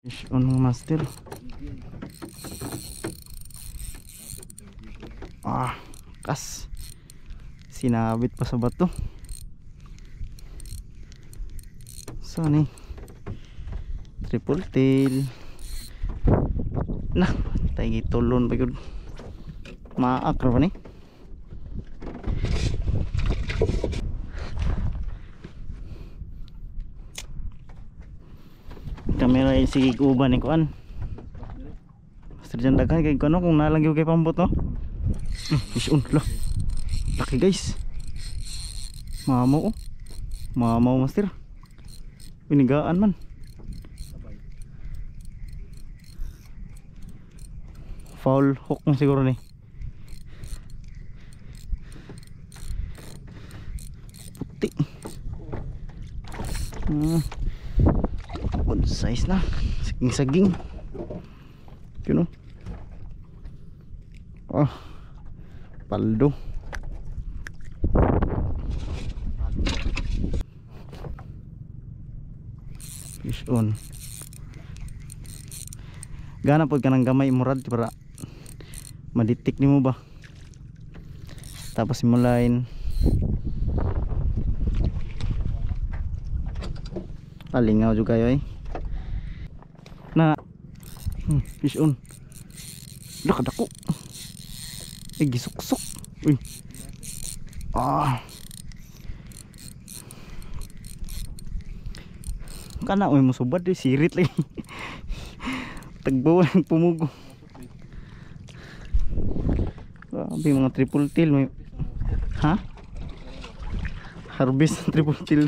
Fish on mga master. Kas. Sinabit pa sa bato. So ni triple tail. Nah, tayo gitulon pa yun. Maak ra ba ni? Kamera yung sige uban ni kuan. Master dyan daghan kay kuno kung nalang yung kay pambot no. Fish on lah. Laki guys. Mamaw oh. Mamaw master. Pinigaan man. Foul hook mo siguro ni. Puti. Good size na. Saging-saging. You know. Paldo. Fish on. Gana po ka ng gamay murad para maditik ni mo ba. Tapos simulain. Lingaw juga yoy. Na fish on. Dakadako. Gisuk-suk. Uy. Kana oy musubad di sirit lagi. Tagbaw ng pumugo. Grabe mga triple tail may. Ha? Harvest triple tail.